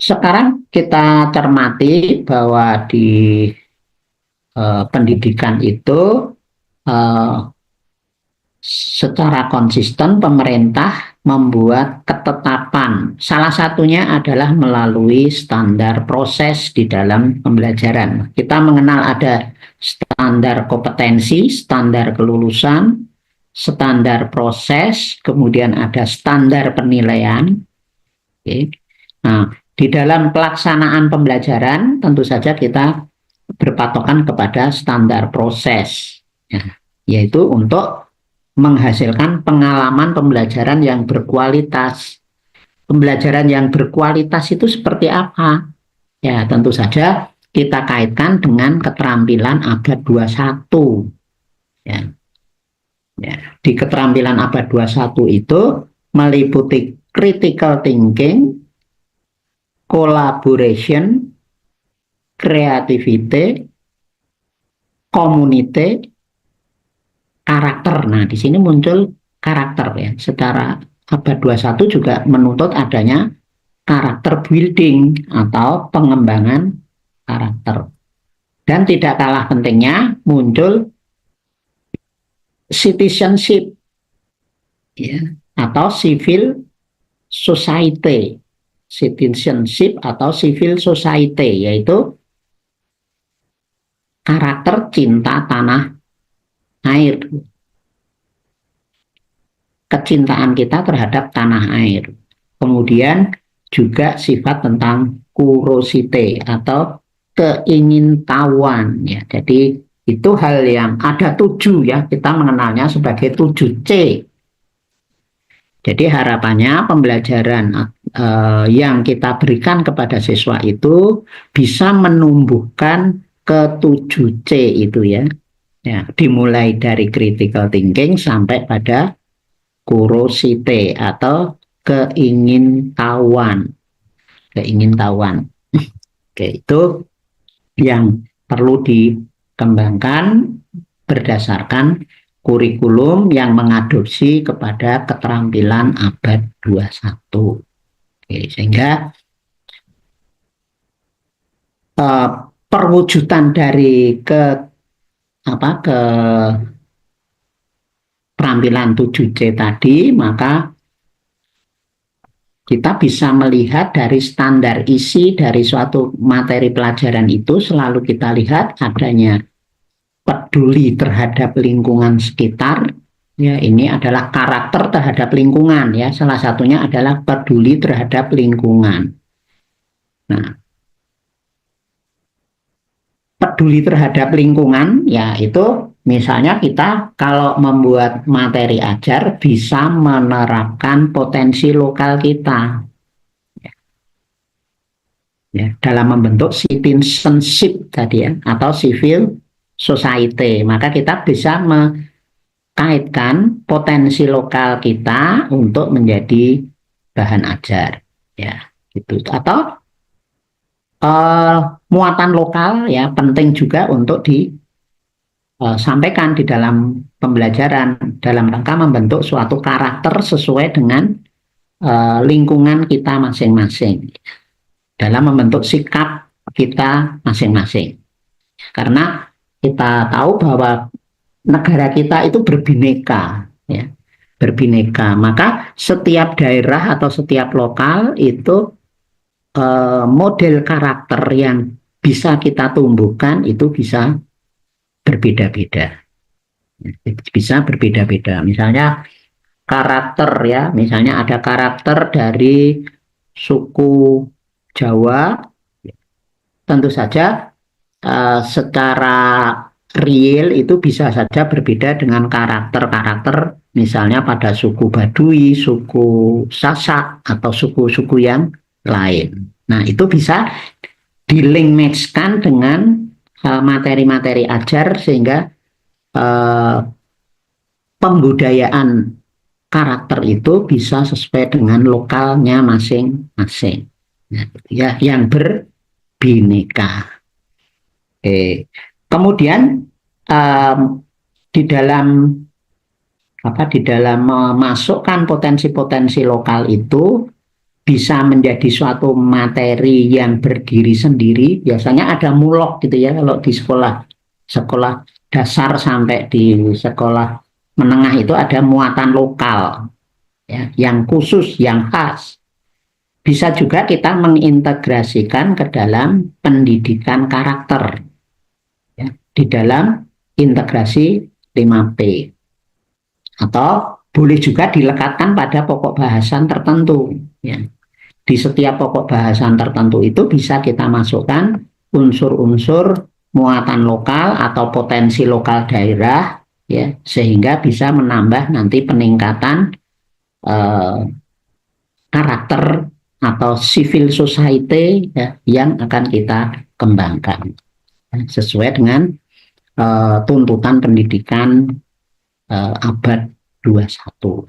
Sekarang kita cermati bahwa di pendidikan itu eh, secara konsisten pemerintah membuat ketetapan. Salah satunya adalah melalui standar proses di dalam pembelajaran. Kita mengenal ada standar kompetensi, standar kelulusan, standar proses, kemudian ada standar penilaian. Oke. Nah, di dalam pelaksanaan pembelajaran tentu saja kita berpatokan kepada standar proses, ya, yaitu untuk menghasilkan pengalaman pembelajaran yang berkualitas. Pembelajaran yang berkualitas itu seperti apa? Ya, tentu saja kita kaitkan dengan keterampilan abad 21. Ya, ya. Di keterampilan abad 21 itu meliputi critical thinking, collaboration, creativity, community, karakter. Nah, di sini muncul karakter ya. Secara abad 21 juga menuntut adanya karakter building atau pengembangan karakter. Dan tidak kalah pentingnya muncul citizenship ya, atau civil society. Citizenship atau civil society yaitu karakter cinta tanah air. Kecintaan kita terhadap tanah air. Kemudian juga sifat tentang curiosity atau keingintahuan ya. Jadi itu hal yang ada 7 ya, kita mengenalnya sebagai 7C. Jadi harapannya pembelajaran yang kita berikan kepada siswa itu bisa menumbuhkan ke-7C itu ya. Ya, dimulai dari critical thinking sampai pada curiosity atau keingintahuan. Keingintahuan. Oke, itu yang perlu dikembangkan berdasarkan kurikulum yang mengadopsi kepada keterampilan abad 21. Oke, sehingga perwujudan dari keterampilan 7C tadi, maka kita bisa melihat dari standar isi dari suatu materi pelajaran itu selalu kita lihat adanya peduli terhadap lingkungan sekitar. Ya, ini adalah karakter terhadap lingkungan ya. Salah satunya adalah peduli terhadap lingkungan. Nah, peduli terhadap lingkungan ya itu misalnya kita kalau membuat materi ajar bisa menerapkan potensi lokal kita ya, dalam membentuk citizenship tadi ya atau civil society. Maka kita bisa mengkaitkan potensi lokal kita untuk menjadi bahan ajar ya gitu. Atau muatan lokal ya penting juga untuk disampaikan di dalam pembelajaran dalam rangka membentuk suatu karakter sesuai dengan lingkungan kita masing-masing dalam membentuk sikap kita masing-masing. Karena kita tahu bahwa negara kita itu berbineka ya, berbineka. Maka setiap daerah atau setiap lokal itu model karakter yang bisa kita tumbuhkan itu bisa berbeda-beda. Bisa berbeda-beda. Misalnya karakter ya, misalnya ada karakter dari suku Jawa, tentu saja secara real itu bisa saja berbeda dengan karakter-karakter misalnya pada suku Baduy, suku Sasak, atau suku-suku yang lain. Nah, itu bisa di-link match-kan dengan materi-materi ajar sehingga pembudayaan karakter itu bisa sesuai dengan lokalnya masing-masing. Nah, ya, yang berbineka. Oke. Kemudian di dalam memasukkan potensi-potensi lokal itu bisa menjadi suatu materi yang berdiri sendiri. Biasanya ada mulok gitu ya kalau di sekolah sekolah dasar sampai di sekolah menengah itu ada muatan lokal ya, yang khusus, yang khas. Bisa juga kita mengintegrasikan ke dalam pendidikan karakter ya, di dalam integrasi 5P. Atau boleh juga dilekatkan pada pokok bahasan tertentu ya. Di setiap pokok bahasan tertentu itu bisa kita masukkan unsur-unsur muatan lokal atau potensi lokal daerah ya, sehingga bisa menambah nanti peningkatan karakter atau civil society ya, yang akan kita kembangkan sesuai dengan tuntutan pendidikan abad 21.